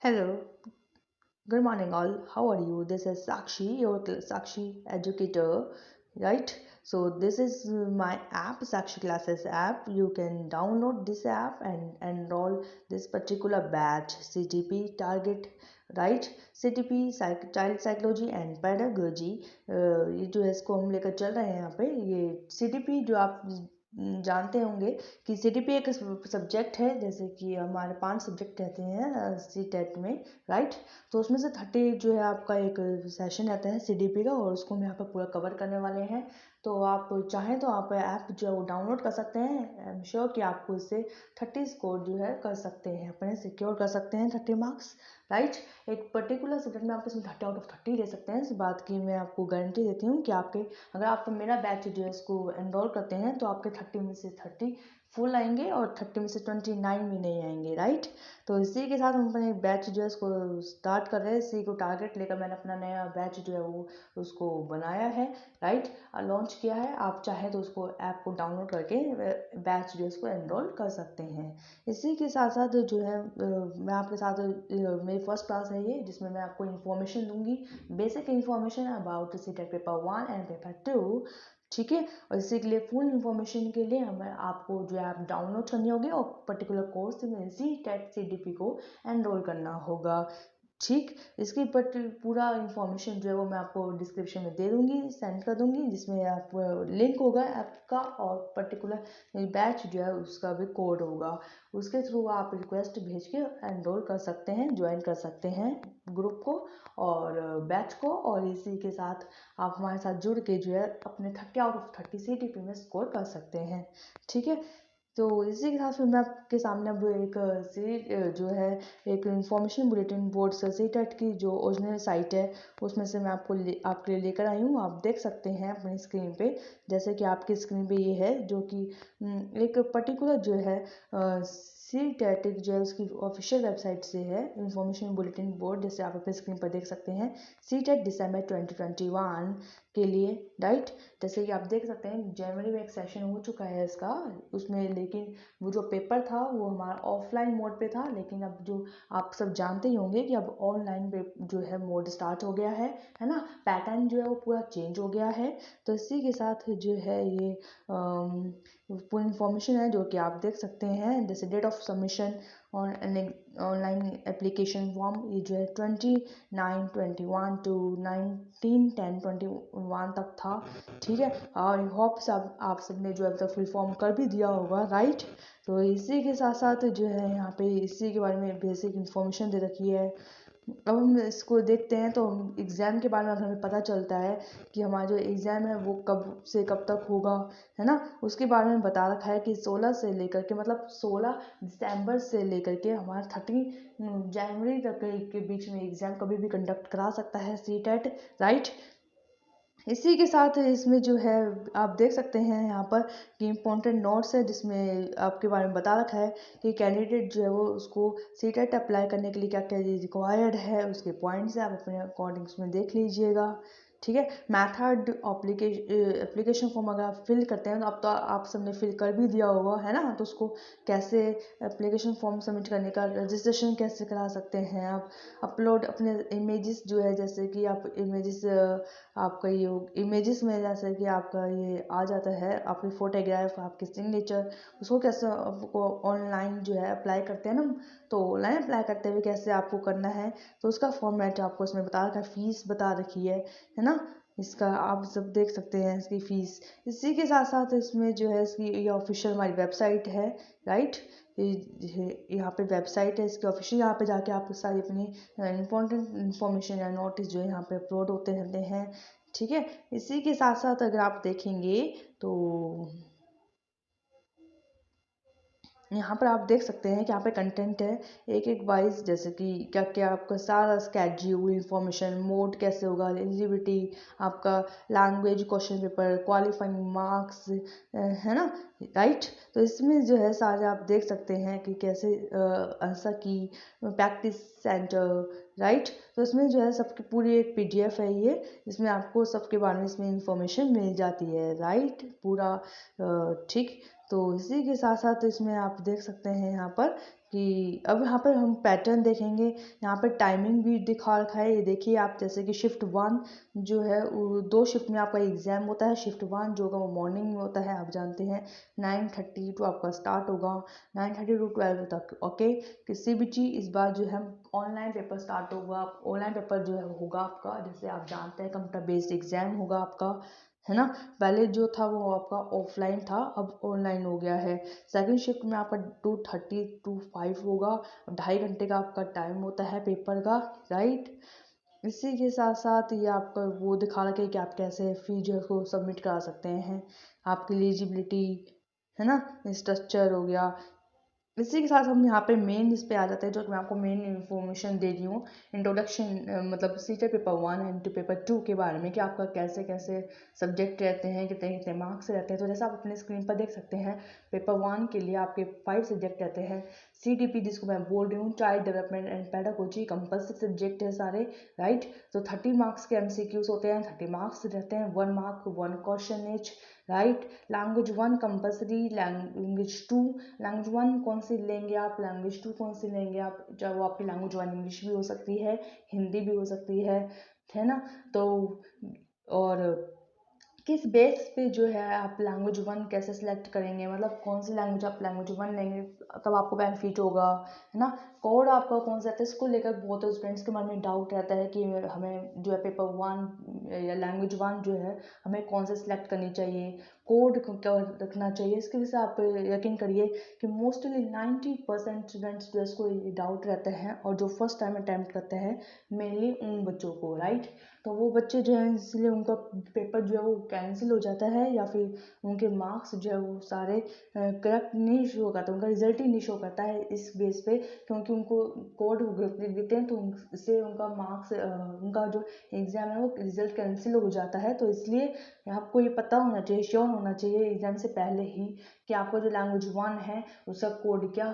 Hello, good morning all. How are you? This is Sakshi, your Sakshi educator, right? So this is my app, Sakshi Classes app. You can download this app and enroll this particular batch, CTP target, right? CTP Child Psychology and Pedagogy. ये जो है इसको हम लेकर चल रहे हैं यहाँ पे। ये CTP जो आप जानते होंगे कि CTP एक सब्जेक्ट है, जैसे कि हमारे 5 सब्जेक्ट रहते हैं सी टेट में, राइट। तो उसमें से 30 जो है आपका एक सेशन रहता है CDP का, और उसको हम यहाँ पर पूरा कवर करने वाले हैं। तो आप चाहें तो आप ऐप जो है वो डाउनलोड कर सकते हैं। आई एम श्योर कि आपको इससे 30 स्कोर जो है कर सकते हैं, अपने सिक्योर कर सकते हैं 30 मार्क्स, राइट। एक पर्टिकुलर सब्जेक्ट में आप इसमें 30 आउट ऑफ 30 ले सकते हैं। इस बात की मैं आपको गारंटी देती हूँ कि आपके, अगर आप मेरा बैच जो है इसको एनरोल करते हैं तो आपके 30 में से 30 फुल आएंगे और 30 में से 29 भी नहीं आएंगे, राइट। तो इसी के साथ हम अपने बैच जो है इसको स्टार्ट कर रहे हैं। इसी को टारगेट लेकर मैंने अपना नया बैच जो है वो उसको बनाया है, राइट, लॉन्च किया है। आप चाहे तो उसको ऐप को डाउनलोड करके बैच जो है इसको एनरोल कर सकते हैं। इसी के साथ साथ जो है मैं आपके साथ मेरी फर्स्ट क्लास है ये, जिसमें मैं आपको इन्फॉर्मेशन दूंगी, basic information about CTET paper 1 and paper 2, ठीक है। और इसी के लिए फुल इन्फॉर्मेशन के लिए हमें आपको जो है आप डाउनलोड करनी होगी और पर्टिकुलर कोर्स में सी टेट CDP को एनरोल करना होगा, ठीक। इसकी पूरा इन्फॉर्मेशन जो है वो मैं आपको डिस्क्रिप्शन में दे दूंगी, सेंड कर दूंगी, जिसमें आप लिंक होगा ऐप का और पर्टिकुलर बैच जो है उसका भी कोड होगा। उसके थ्रू आप रिक्वेस्ट भेज के एनरोल कर सकते हैं, ज्वाइन कर सकते हैं ग्रुप को और बैच को। और इसी के साथ आप हमारे साथ जुड़ के जो है अपने 30 आउट ऑफ 30 CTP में स्कोर कर सकते हैं, ठीक है। तो इसी के साथ फिर मैं आपके सामने अब एक सीरीज जो है, एक information bulletin board C TET की जो ओरिजिनल साइट है उसमें से मैं आपके लिए लेकर आई हूँ। आप देख सकते हैं अपनी स्क्रीन पे, जैसे कि आपकी स्क्रीन पे ये है, जो कि एक पर्टिकुलर जो है सी टेट जो है उसकी ऑफिशियल वेबसाइट से है, इंफॉर्मेशन बुलेटिन बोर्ड, जैसे आप अपनी स्क्रीन पर देख सकते हैं, सी टेट दिसंबर 2021 के लिए, राइट। जैसे कि आप देख सकते हैं जनवरी में एक सेशन हो चुका है इसका, उसमें लेकिन वो जो पेपर था वो हमारा ऑफलाइन मोड पे था, लेकिन अब जो आप सब जानते ही होंगे कि अब ऑनलाइन पे जो है मोड स्टार्ट हो गया है ना। पैटर्न जो है वो पूरा चेंज हो गया है। तो इसी के साथ जो है ये पूरी इंफॉर्मेशन है जो कि आप देख सकते हैं, जैसे date of submission online application form, ये जो है 29/21 टू 19/10/21 तक था, ठीक है। और आई होप आप सबने जो है अब तक फिल फॉर्म कर भी दिया होगा, राइट। तो इसी के साथ साथ जो है यहाँ पे इसी के बारे में बेसिक इन्फॉर्मेशन दे रखी है। अब हम इसको देखते हैं तो एग्ज़ाम के बारे में हमें पता चलता है कि हमारा जो एग्ज़ाम है वो कब से कब तक होगा, है ना। उसके बारे में बता रखा है कि 16 से लेकर के, मतलब 16 दिसंबर से लेकर के हमारा 30 जनवरी तक के बीच में एग्ज़ाम कभी भी कंडक्ट करा सकता है सी टेट, राइट। इसी के साथ इसमें जो है आप देख सकते हैं यहाँ पर कि इम्पोर्टेंट नोट्स है, जिसमें आपके बारे में बता रखा है कि कैंडिडेट जो है वो उसको सी टेट अप्लाई करने के लिए क्या क्या रिक्वायर्ड है, उसके पॉइंट्स है, आप अपने अकॉर्डिंग उसमें देख लीजिएगा, ठीक है। मैथड एप्लीकेशन फॉर्म अगर आप फिल करते हैं तो आप सबने फिल कर भी दिया होगा, है ना। तो उसको कैसे एप्लीकेशन फॉर्म सबमिट करने का, रजिस्ट्रेशन कैसे करा सकते हैं आप, अपलोड अपने इमेजेस जो है, जैसे कि आप इमेजेस आपका ये इमेजेस में जैसे कि आपका ये आ जाता है, आपकी फोटोग्राफ, आपकी सिग्नेचर, उसको कैसे आपको ऑनलाइन जो है अप्लाई करते हैं ना, तो ऑनलाइन अप्लाई करते हुए कैसे आपको करना है, तो उसका फॉर्मेट आपको इसमें बता रखा है, फीस बता रखी है ना। इसका आप सब देख सकते हैं इसकी फीस। इसी के साथ साथ इसमें जो है इसकी ये ऑफिशियल हमारी वेबसाइट है, राइट। यहाँ पे वेबसाइट है इसकी ऑफिशियल, यहाँ पे जाके आप सारी अपनी इंपॉर्टेंट इंफॉर्मेशन या नोटिस जो है यहाँ पे अपलोड होते रहते हैं, ठीक है। इसी के साथ साथ अगर आप देखेंगे तो यहाँ पर आप देख सकते हैं कि यहाँ पे कंटेंट है एक एक वाइज, जैसे कि क्या क्या आपका सारा स्केड्यूल इंफॉर्मेशन, मोड कैसे होगा, एलिजिबिलिटी, आपका language question paper, qualifying marks, है ना, राइट। तो इसमें जो है सारे आप देख सकते हैं कि कैसे आंसर की, प्रैक्टिस सेंटर, राइट। तो इसमें जो है सबकी पूरी एक PDF है ये, इसमें आपको सबके बारे में इसमें इंफॉर्मेशन मिल जाती है, राइट, पूरा, ठीक। तो इसी के साथ साथ इसमें आप देख सकते हैं यहाँ पर कि अब यहाँ पर हम पैटर्न देखेंगे। यहाँ पर टाइमिंग भी दिखा रखा है, ये देखिए आप, जैसे कि शिफ्ट 1 जो है वो 2 शिफ्ट में आपका एग्ज़ाम होता है। शिफ्ट 1 जो होगा वो मॉर्निंग में होता है, आप जानते हैं 9:30 टू आपका स्टार्ट होगा, 9:30 टू 12 तक। ओके, किसी भी चीज़ इस बार जो है ऑनलाइन पेपर स्टार्ट होगा, ऑनलाइन पेपर जो है होगा आपका, जैसे आप जानते हैं कंप्यूटर बेस्ड एग्ज़ाम होगा आपका, है ना। पहले जो था वो आपका ऑफलाइन था, अब ऑनलाइन हो गया है। सेकंड शिफ्ट में आपका 2:30 टू 5 होगा, 2.5 घंटे का आपका टाइम होता है पेपर का, राइट। इसी के साथ साथ ये आपका वो दिखा रखा है कि आप कैसे फी जो है उसको सबमिट करा सकते हैं, आपकी एलिजिबिलिटी, है ना, स्ट्रक्चर हो गया। इसी के साथ हम यहाँ पे मेन इस पे आ जाते हैं, जो कि मैं आपको मेन इन्फॉर्मेशन दे रही हूँ, इंट्रोडक्शन, मतलब सीटेट पेपर 1 एंड पेपर 2 के बारे में, कि आपका कैसे कैसे सब्जेक्ट रहते हैं, कितने कितने मार्क्स रहते हैं। तो जैसा आप अपने स्क्रीन पर देख सकते हैं, पेपर 1 के लिए आपके 5 सब्जेक्ट रहते हैं। CDP जिसको मैं बोल रही हूँ, child development and pedagogy, compulsory subject है सारे, राइट। तो 30 मार्क्स के MCQs होते हैं, 30 मार्क्स रहते हैं, 1 mark 1 question H, right. Language 1 compulsory, language 2, language 1 कौन सी लेंगे आप, लैंग्वेज 2 कौन सी लेंगे आप, चाहे वो आपकी लैंग्वेज 1 इंग्लिश भी हो सकती है, हिंदी भी हो सकती है ना। तो और किस बेस पे जो है आप लैंग्वेज 1 कैसे सिलेक्ट करेंगे, मतलब कौन सी लैंग्वेज आप लैंग्वेज 1 लेंगे तब आपको बेनिफिट होगा, है ना। कोड आपका कौन सा रहता है, इसको लेकर बहुत स्टूडेंट्स के मन में डाउट रहता है कि हमें जो है पेपर 1 या लैंग्वेज 1 जो है हमें कौन सा सिलेक्ट करनी चाहिए, कोड क्या रखना चाहिए। इसके वजह से आप यकीन करिए कि मोस्टली 90% स्टूडेंट्स जो है इसको ये डाउट रहते हैं, और जो फर्स्ट टाइम अटैम्प्ट करते हैं मेनली उन बच्चों को, राइट। तो वो बच्चे जो हैं इसलिए उनका पेपर जो है वो कैंसिल हो जाता है, या फिर उनके मार्क्स जो है वो सारे करेक्ट नहीं शो करता, उनका रिजल्ट ही नहीं शो करता है इस बेस पे, क्योंकि उनको कोड गलत लिख देते हैं, तो उससे उनका मार्क्स, उनका जो एग्ज़ाम है वो रिजल्ट कैंसिल हो जाता है। तो इसलिए आपको ये पता होना चाहिए, श्योर होना चाहिए एग्ज़ाम से पहले ही, कि आपका जो लैंग्वेज 1 है उसका कोड क्या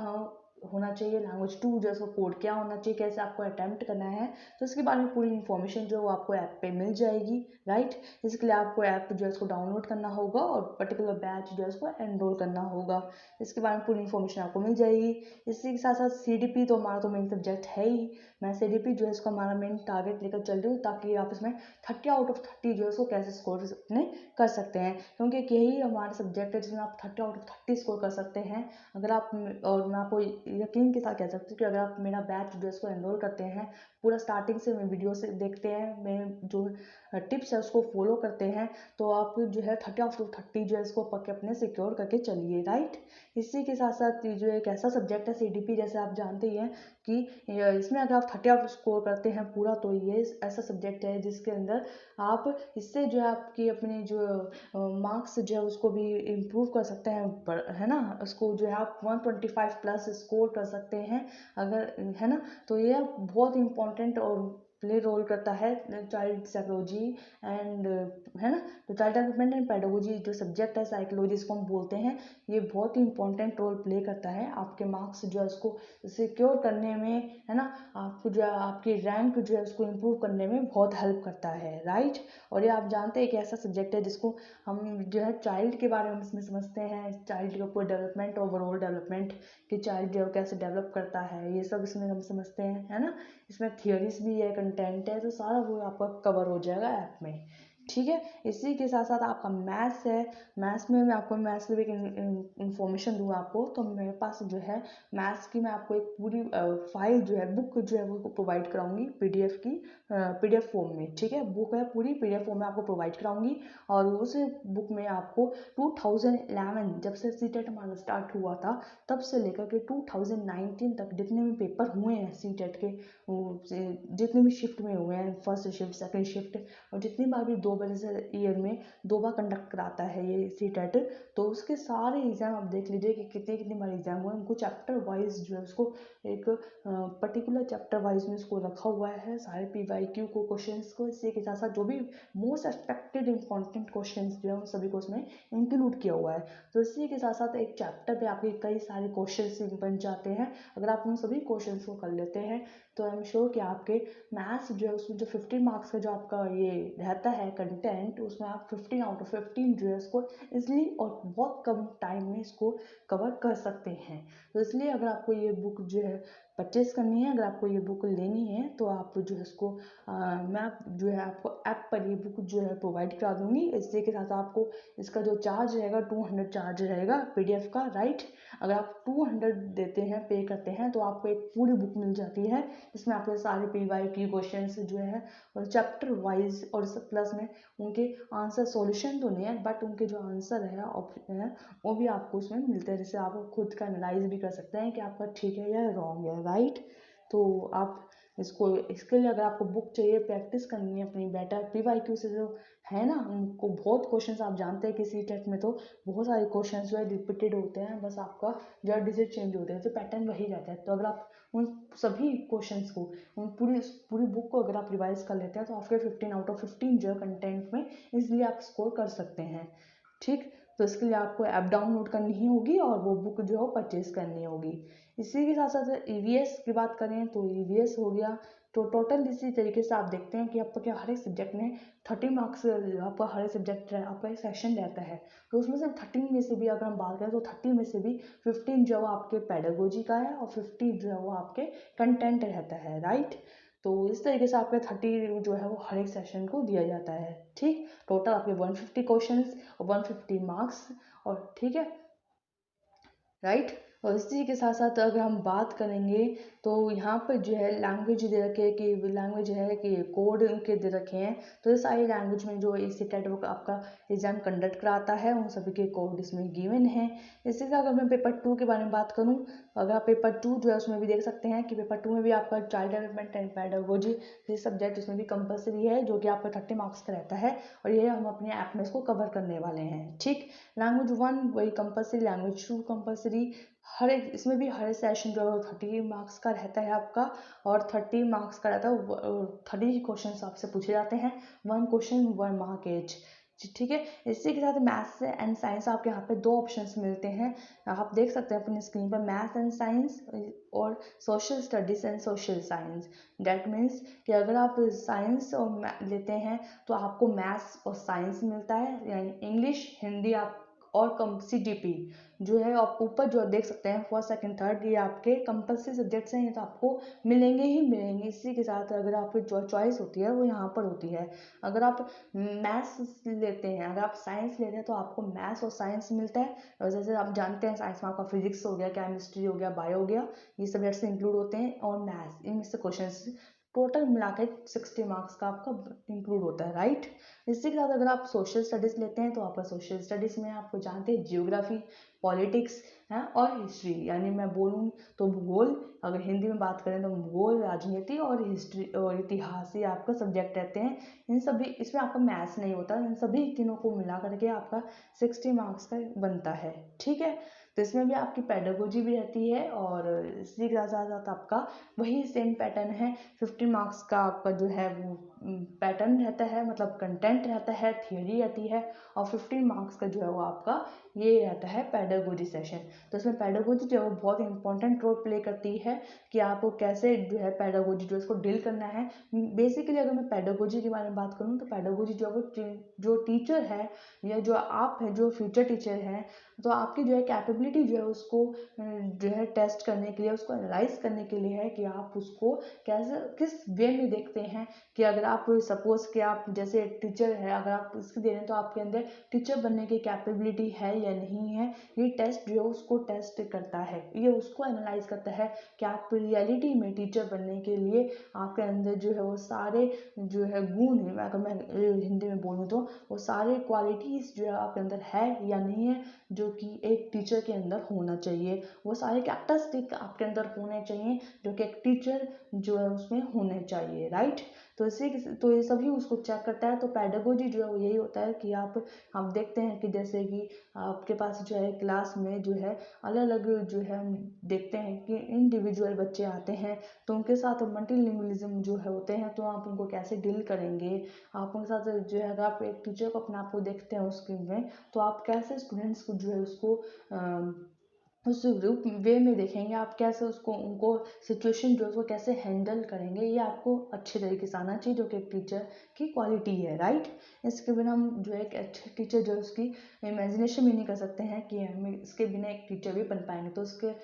होना चाहिए, लैंग्वेज 2 जो है उसका कोड क्या होना चाहिए, कैसे आपको अटैम्प्ट करना है। तो इसके बारे में पूरी इन्फॉर्मेशन जो है वो आपको ऐप पे मिल जाएगी, राइट। इसके लिए आपको ऐप जो है उसको डाउनलोड करना होगा, और पर्टिकुलर बैच जो है उसको एनरोल करना होगा। इसके बारे में पूरी इन्फॉर्मेशन आपको मिल जाएगी। इसी के साथ साथ CDP तो हमारा तो मेन सब्जेक्ट है ही, मैं CDP जो है इसको हमारा मेन टारगेट लेकर चल रही हूँ, ताकि आप इसमें 30 आउट ऑफ 30 जो है उसको कैसे स्कोर अपने कर सकते हैं, क्योंकि यही हमारा सब्जेक्ट है जिसमें आप 30 आउट ऑफ 30 स्कोर कर सकते हैं। अगर आप, और मैं आपको यकीन के साथ कह सकती हूँ कि अगर आप मेरा बैच जो है इसको एनरोल करते हैं, पूरा स्टार्टिंग से मैं वीडियो से देखते हैं, मैं जो टिप्स है उसको फॉलो करते हैं, तो आप जो है 30 आउट ऑफ 30 जो है इसको पक्के अपने सिक्योर करके चलिए, राइट। इसी के साथ साथ जो एक ऐसा सब्जेक्ट है CDP, जैसे आप जानते ही हैं कि इसमें अगर आप 30 आउट स्कोर करते हैं पूरा, तो ये ऐसा सब्जेक्ट है जिसके अंदर आप इससे जो है आपकी अपनी जो मार्क्स जो है उसको भी इम्प्रूव कर सकते हैं, है ना। उसको जो है आप 125 प्लस स्कोर कर सकते हैं अगर, है ना। तो ये बहुत इंपॉर्टेंट और प्ले रोल करता है चाइल्ड साइकोलॉजी एंड, है ना। तो चाइल्ड डेवलपमेंट एंड पेडागोजी जो सब्जेक्ट है, साइकोलॉजी इसको हम बोलते हैं, ये बहुत ही इंपॉर्टेंट रोल प्ले करता है आपके मार्क्स जो है उसको सिक्योर करने में, है ना। आपको जो है आपकी रैंक जो है उसको इम्प्रूव करने में बहुत हेल्प करता है, राइट। और ये आप जानते हैं कि ऐसा सब्जेक्ट है जिसको हम जो है चाइल्ड के बारे में इसमें समझते हैं, चाइल्ड के ऊपर डेवलपमेंट, ओवरऑल डेवलपमेंट, कि चाइल्ड जो कैसे डेवलप करता है, ये सब इसमें हम समझते हैं, है ना। इसमें थियोरीज भी है, कंटेंट है, तो सारा वो आपका कवर हो जाएगा ऐप में, ठीक है। इसी के साथ साथ आपका मैथ्स है, मैथ्स में मैं आपको मैथ्स की एक इन्फॉर्मेशन दूँ आपको, तो मेरे पास जो है मैथ्स की मैं आपको एक पूरी फाइल जो है, बुक जो है वो प्रोवाइड कराऊंगी, PDF की, PDF फॉर्म में, ठीक है। बुक है पूरी PDF फॉर्म में आपको प्रोवाइड कराऊंगी, और उस बुक में आपको 2011 जब से सीटेट हमारा स्टार्ट हुआ था, तब से लेकर के 2019 तक जितने भी पेपर हुए हैं सीटेट के, जितने भी शिफ्ट में हुए हैं, फर्स्ट शिफ्ट, सेकंड शिफ्ट, और जितनी बार भी 2 बजे से ईयर में 2 बार कंडक्ट कराता है ये सीटेट, तो उसके सारे एग्ज़ाम आप देख लीजिए कि कितने कितनी बार एग्ज़ाम हुए। उनको चैप्टर वाइज जो है उसको एक पर्टिकुलर चैप्टर वाइज में उसको रखा हुआ है, सारे PYQ को, क्वेश्चंस को। इसी के साथ साथ जो भी मोस्ट एक्सपेक्टेड इंपॉर्टेंट क्वेश्चंस जो है उन सभी को उसमें इंक्लूड किया हुआ है। तो इसी के साथ साथ एक चैप्टर पे आपके कई सारे क्वेश्चंस बन जाते हैं। अगर आप उन सभी क्वेश्चंस को कर लेते हैं, तो आई एम श्योर कि आपके मैथ्स जो है उसमें जो 50 मार्क्स का जो आपका ये रहता है कंटेंट, उसमें आप 15 आउट ऑफ 15 जो है इसको ईजिली और बहुत कम टाइम में इसको कवर कर सकते हैं। तो इसलिए अगर आपको ये बुक जो है परचेज करनी है, अगर आपको ये बुक लेनी है, तो आप जो है इसको मैं जो है आपको ऐप पर ये बुक जो है प्रोवाइड करा दूंगी। इसी के साथ आपको इसका जो चार्ज रहेगा 200 चार्ज रहेगा PDF का, राइट। अगर आप 200 देते हैं, पे करते हैं, तो आपको एक पूरी बुक मिल जाती है। इसमें आपके सारे PYQ क्वेश्चन जो है और चैप्टर वाइज, और प्लस में उनके आंसर सॉल्यूशन तो नहीं है, बट उनके जो आंसर है ऑप्शन है वो भी आपको उसमें मिलते हैं, जिससे आप खुद का एनालाइज भी कर सकते हैं कि आपका ठीक है या रॉन्ग है, राइट। तो आप इसके लिए अगर आपको बुक चाहिए, प्रैक्टिस करनी है अपनी बेटर, PYQ से जो है ना, उनको बहुत क्वेश्चंस आप जानते हैं कि CTET में तो बहुत सारे क्वेश्चंस जो है रिपीटेड होते हैं, बस आपका जो डिजिट चेंज होते हैं, तो पैटर्न वही रहता है। तो अगर आप उन सभी क्वेश्चंस को, उन पूरी बुक को अगर आप रिवाइज कर लेते हैं, तो आपके 15 आउट ऑफ 15 जो है कंटेंट में इसलिए आप स्कोर कर सकते हैं, ठीक। तो इसके लिए आपको ऐप डाउनलोड करनी ही होगी और वो बुक जो है परचेज करनी होगी। इसी के साथ साथ EVS की बात करें तो EVS हो गया। तो टोटल इसी तरीके से आप देखते हैं कि आपका क्या हर एक सब्जेक्ट में 30 मार्क्स, आपका हर एक सब्जेक्ट आपका एक सेशन रहता है, तो उसमें से 30 में से भी अगर हम बात करें तो 30 में से भी 15 जो है आपके पेडागोजी का है और 50 जो है वो आपके कंटेंट रहता है, राइट। तो इस तरीके से आपके 30 जो है वो हर एक सेशन को दिया जाता है, ठीक। टोटल आपके 150 क्वेश्चन और 150 मार्क्स, और ठीक है, राइट। और इसी के साथ साथ अगर हम बात करेंगे तो यहाँ पर जो है लैंग्वेज दे रखे हैं, कि लैंग्वेज है कि कोड उनके दे रखे हैं, तो ये सारी लैंग्वेज में जो CTET वो आपका एग्जाम कंडक्ट कराता है, उन सभी के कोड इसमें गिवन है। इसी के अगर मैं पेपर 2 के बारे में बात करूँ, अगर आप पेपर 2 जो है उसमें भी देख सकते हैं कि पेपर 2 में भी आपका child development and pedagogy subject उसमें भी कंपलसरी है, जो कि आपका 30 मार्क्स का रहता है, और ये हम अपने ऐप में इसको कवर करने वाले हैं, ठीक। लैंग्वेज 1 वही कंपलसरी, लैंग्वेज 2 कंपलसरी, हर एक इसमें भी हर सेशन जो है 30 मार्क्स का रहता है आपका, और 30 मार्क्स का रहता है, 30 क्वेश्चन आपसे पूछे जाते हैं, 1 क्वेश्चन 1 मार्क एच, ठीक है। इसी के साथ मैथ्स एंड साइंस आपके यहाँ पे 2 ऑप्शंस मिलते हैं, आप देख सकते हैं अपनी स्क्रीन पर, मैथ्स एंड साइंस और social studies and social science. That means कि अगर आप साइंस और लेते हैं तो आपको मैथ्स और साइंस मिलता है, यानी इंग्लिश, हिंदी आप और कम CTP जो है आप ऊपर जो देख सकते हैं फर्स्ट सेकंड थर्ड, ये आपके कंपल्सरी सब्जेक्ट्स हैं, ये तो आपको मिलेंगे ही मिलेंगे। इसी के साथ अगर आपकी जो चॉइस होती है वो यहाँ पर होती है। अगर आप मैथ्स लेते हैं, अगर आप साइंस लेते हैं, तो आपको मैथ्स और साइंस मिलता है, और जैसे आप जानते हैं साइंस में आपका फिजिक्स हो गया, केमिस्ट्री हो गया, बायो हो गया, ये सब्जेक्ट्स इंक्लूड होते हैं, और मैथ्स, इनमें से क्वेश्चन टोटल मिलाकर 60 मार्क्स का आपका इंक्लूड होता है, राइट। इसी के साथ अगर आप सोशल स्टडीज़ लेते हैं, तो आपका सोशल स्टडीज़ में आपको जानते हैं जियोग्राफी, पॉलिटिक्स है और हिस्ट्री, यानी मैं बोलूँ तो भूगोल, अगर हिंदी में बात करें तो भूगोल, राजनीति और हिस्ट्री और इतिहास, ये आपका सब्जेक्ट रहते हैं। इन सभी, इसमें आपका मैथ्स नहीं होता, इन सभी तीनों को मिला करके आपका 60 मार्क्स का बनता है, ठीक है। तो इसमें भी आपकी पेडागोजी भी रहती है, और इसी के साथ साथ आपका वही सेम पैटर्न है, 50 मार्क्स का आपका जो है वो पैटर्न रहता है, मतलब कंटेंट रहता है, थियोरी रहती है, और 15 मार्क्स का जो है वो आपका ये रहता है पेडागोजी सेशन। तो इसमें पेडागोजी जो है वो बहुत इंपॉर्टेंट रोल प्ले करती है, कि आपको कैसे जो है पेडागोजी जो इसको डील करना है। बेसिकली अगर मैं पेडागोजी के बारे में बात करूँ, तो पेडागोजी जो है वो जो टीचर है, या जो आप है, जो फ्यूचर टीचर हैं, तो आपकी जो है कैपेबिलिटी जो है उसको जो है टेस्ट करने के लिए, उसको एनालाइज करने के लिए है, कि आप उसको कैसे, किस वे में देखते हैं। कि अगर आप सपोज कि आप जैसे टीचर है, अगर आप इसको दे रहे हैं, तो आपके अंदर टीचर बनने की कैपेबिलिटी है या नहीं है, ये टेस्ट जो है उसको टेस्ट करता है, ये उसको एनालाइज करता है कि आप रियलिटी में टीचर बनने के लिए आपके अंदर जो है वो सारे जो है गुण है, अगर मैं हिंदी में बोलूँ तो वो सारे क्वालिटीज़ जो है आपके अंदर है या नहीं है, जो कि एक टीचर के अंदर होना चाहिए, वो सारे कैरेक्टरिस्टिक आपके अंदर होने चाहिए, जो कि एक टीचर जो है उसमें होने चाहिए, राइट। तो ये सभी उसको चेक करता है। तो पेडागोजी जो है वो यही होता है कि आप देखते हैं कि जैसे कि आपके पास जो है क्लास में जो है अलग अलग जो है हम देखते हैं कि इंडिविजुअल बच्चे आते हैं, तो उनके साथ मल्टीलिंगुअलिज्म जो है होते हैं, तो आप उनको कैसे डील करेंगे, आप उनके साथ जो है, अगर आप एक टीचर को अपने आप को देखते हैं उसके में, तो आप कैसे स्टूडेंट्स को जो है उसको उस रूप वे में देखेंगे आप कैसे उसको उनको सिचुएशन जो है उसको कैसे हैंडल करेंगे, ये आपको अच्छे तरीके से आना चाहिए, जो कि एक टीचर की क्वालिटी है, राइट। इसके बिना हम जो है एक अच्छे टीचर जो है उसकी इमेजिनेशन भी नहीं कर सकते हैं कि हम इसके बिना एक टीचर भी बन पाएंगे। तो उसके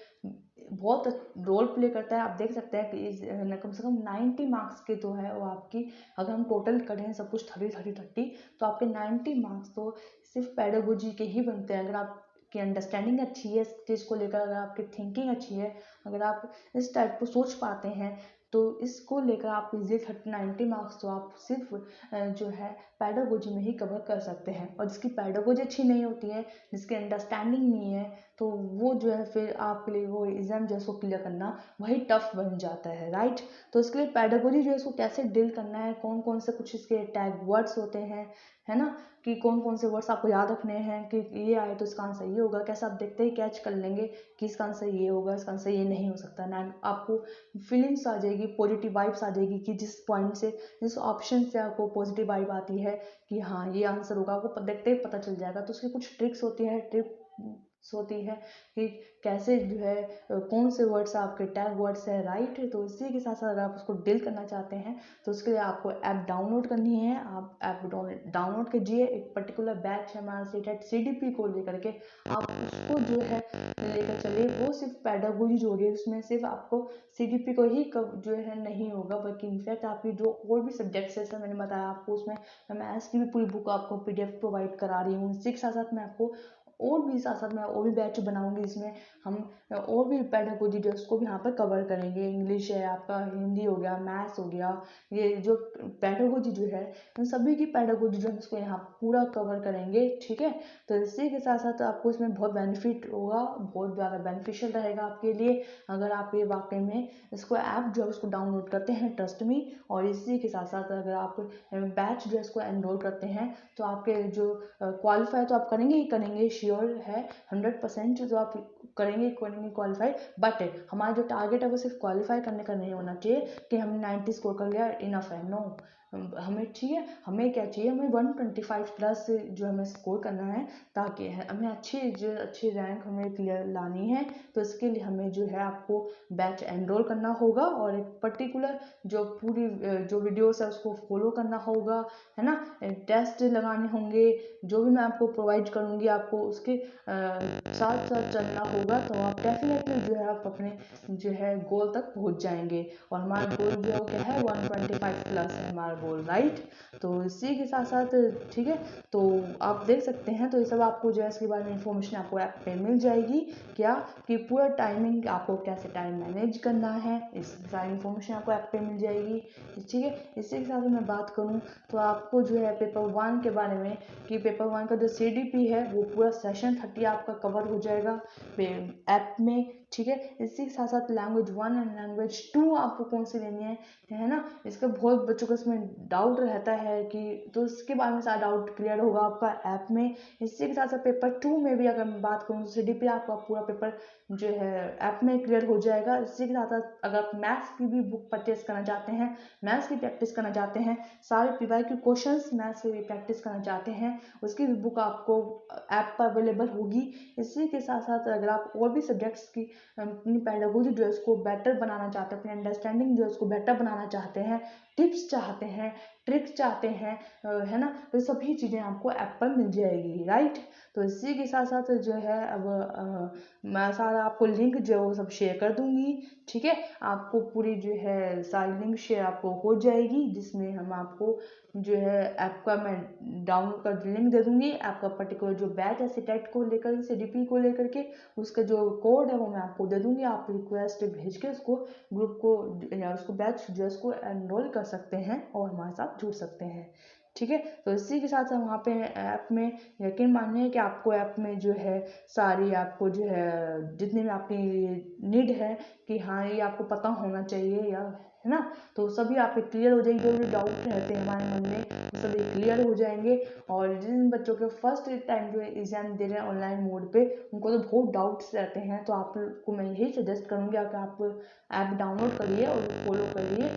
बहुत रोल प्ले करता है। आप देख सकते हैं कि कम से कम 90 मार्क्स के तो है वो आपकी, अगर हम टोटल करें सब कुछ 30 तो आपके 90 मार्क्स तो सिर्फ पेडागोजी के ही बनते हैं। अगर आप की अंडरस्टैंडिंग अच्छी है इस चीज़ को लेकर, अगर आपकी थिंकिंग अच्छी है, अगर आप इस टाइप को सोच पाते हैं, तो इसको लेकर आप इजीली 90 मार्क्स तो आप सिर्फ जो है पैडागोजी में ही कवर कर सकते हैं। और जिसकी पैडागोजी अच्छी नहीं होती है, जिसकी अंडरस्टैंडिंग नहीं है, तो वो जो है फिर आपके लिए वो एग्ज़ाम जो है उसको क्लियर करना वही टफ बन जाता है, राइट। तो इसके लिए पैडागोजी जो है उसको कैसे डील करना है, कौन कौन से कुछ इसके टैग वर्ड्स होते हैं, है ना, कि कौन कौन से वर्ड्स आपको याद रखने हैं, कि ये आए तो इसका आंसर ये होगा, कैसे आप देखते ही कैच कर लेंगे कि इसका आंसर ये होगा, इसका आंसर ये नहीं हो सकता ना। आपको फीलिंग्स आ जाएगी, पॉजिटिव वाइब्स आ जाएगी कि जिस पॉइंट से, जिस ऑप्शन से आपको पॉजिटिव वाइब आती है कि हाँ ये आंसर होगा, आपको देखते ही पता चल जाएगा। तो उसकी कुछ ट्रिक्स होती है कि कैसे जो है कौन से वर्ड्स आपके टैग वर्ड्स है, राइट। तो इसी के साथ साथ अगर आप उसको डील करना चाहते हैं तो उसके लिए आपको ऐप डाउनलोड करनी है। आप ऐप डाउनलोड कीजिए। एक पर्टिकुलर बैच है हमारा सीटेट CDP को लेकर के, आप उसको जो है लेकर चलिए। वो सिर्फ पैडागोजी जो होगी उसमें सिर्फ आपको CDP को ही जो है नहीं होगा, बल्कि इनफैक्ट आपकी जो और भी सब्जेक्ट्स है, जैसे मैंने बताया आपको, उसमें मैं मैथ्स की भी पूरी बुक आपको PDF प्रोवाइड करा रही हूँ। इसी के साथ साथ मैं आपको और भी साथ साथ मैं और भी बैच बनाऊंगी, जिसमें हम और भी पैडागोजी जो उसको भी यहाँ पर कवर करेंगे। इंग्लिश है आपका, हिंदी हो गया, मैथ्स हो गया, ये जो पैडागोजी जो है इन सभी की पैडागोजी जो है उसको यहाँ पूरा कवर करेंगे, ठीक है। तो इसी के साथ साथ आपको इसमें बहुत बेनिफिट होगा, बहुत ज़्यादा बेनिफिशियल रहेगा आपके लिए, अगर आप ये वाकई में इसको ऐप जो है उसको डाउनलोड करते हैं, ट्रस्ट मी। और इसी के साथ साथ अगर आप बैच जो है इसको एनरोल करते हैं तो आपके जो क्वालिफाई तो आप करेंगे ही करेंगे, श्योर है 100% जो आप करेंगे क्वालिफाई। बट हमारा जो टारगेट है वो सिर्फ क्वालिफाई करने का नहीं होना चाहिए कि हमने 90 स्कोर कर लिया इनफ है, नो। हमें चाहिए, हमें क्या चाहिए, हमें 125 प्लस जो हमें स्कोर करना है, ताकि हमें अच्छी रैंक हमें क्लियर लानी है। तो इसके लिए हमें जो है आपको बैच एनरोल करना होगा और एक पर्टिकुलर जो पूरी जो वीडियोस है उसको फॉलो करना होगा, है ना। टेस्ट लगाने होंगे, जो भी मैं आपको प्रोवाइड करूँगी आपको उसके साथ साथ चलना होगा, तो आप डेफिनेटली जो है आप अपने जो है गोल तक पहुँच जाएंगे। और हमारा गोल जो है वो क्या है, 125 प्लस है हमारा गोल, राइट। तो इसी के साथ साथ ठीक है, तो आप देख सकते हैं। तो ये सब आपको जो है इसके बारे में इंफॉर्मेशन आपको ऐप पे मिल जाएगी, क्या कि पूरा टाइमिंग आपको कैसे टाइम मैनेज करना है, इस सारी इंफॉर्मेशन आपको ऐप पे मिल जाएगी, ठीक है। इसी के साथ मैं बात करूँ तो आपको जो है पेपर 1 के बारे में, कि पेपर 1 का जो CDP है वो पूरा सेशन 30 आपका कवर हो जाएगा ऐप में, ठीक है। इसी के साथ साथ लैंग्वेज 1 एंड लैंग्वेज 2 आपको कौन सी लेनी है ना। इसका बहुत बच्चों को इसमें डाउट रहता है कि, तो इसके बारे में सारा डाउट क्लियर होगा आपका ऐप में। इसी के साथ साथ पेपर 2 में भी अगर मैं बात करूँ तो CDP आपका पूरा पेपर जो है ऐप में क्लियर हो जाएगा। इसी के साथ साथ अगर आप मैथ्स की भी बुक परचेस करना चाहते हैं, मैथ्स की प्रैक्टिस करना चाहते हैं, सारे PYQ क्वेश्चंस मैथ्स की प्रैक्टिस करना चाहते हैं, उसकी भी बुक आपको ऐप पर अवेलेबल होगी। इसी के साथ साथ अगर आप और भी सब्जेक्ट्स की अपनी पेडागोजी जो है उसको बेटर बनाना चाहते हैं, अपनी अंडरस्टैंडिंग जो है उसको बेटर बनाना चाहते हैं, टिप्स चाहते हैं, ट्रिक्स चाहते हैं, है ना, तो सभी चीज़ें आपको ऐप पर मिल जाएगी, राइट। तो इसी के साथ साथ जो है अब मैं सारा आपको लिंक जो है वो सब शेयर कर दूंगी, ठीक है। आपको पूरी जो है सारी लिंक शेयर आपको हो जाएगी, जिसमें हम आपको जो है ऐप का मैं डाउनलोड का लिंक दे दूंगी। आपका पर्टिकुलर जो बैच है सीटेट को लेकर, CDP को लेकर के, उसका जो कोड है वो मैं आपको दे दूंगी। आप रिक्वेस्ट भेज के उसको ग्रुप को या उसको बैच जो है उसको एनरोल कर सकते हैं और हमारे साथ जुड़ सकते हैं, ठीक है। तो इसी के साथ साथ वहाँ पे ऐप में यकीन मानिए कि आपको ऐप में जो है सारी आपको जो है जितनी भी आपकी नीड है कि हाँ ये आपको पता होना चाहिए, या है ना, तो सभी आपके क्लियर हो जाएंगे। जो भी डाउट रहते हैं हमारे मन में वो सभी क्लियर हो जाएंगे। और जिन बच्चों के फर्स्ट टाइम जो है एग्जाम दे रहे हैं ऑनलाइन मोड पे, उनको तो बहुत डाउट्स रहते हैं, तो आपको मैं यही सजेस्ट करूँगी कि आप ऐप डाउनलोड करिए और फॉलो करिए।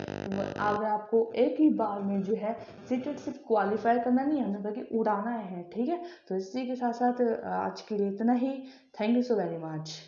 अगर आपको एक ही बार में जो है सीटेट सिर्फ क्वालिफाई करना नहीं है, बल्कि उड़ाना है, ठीक है। तो इसी के साथ साथ आज के लिए इतना ही। Thank you so very much.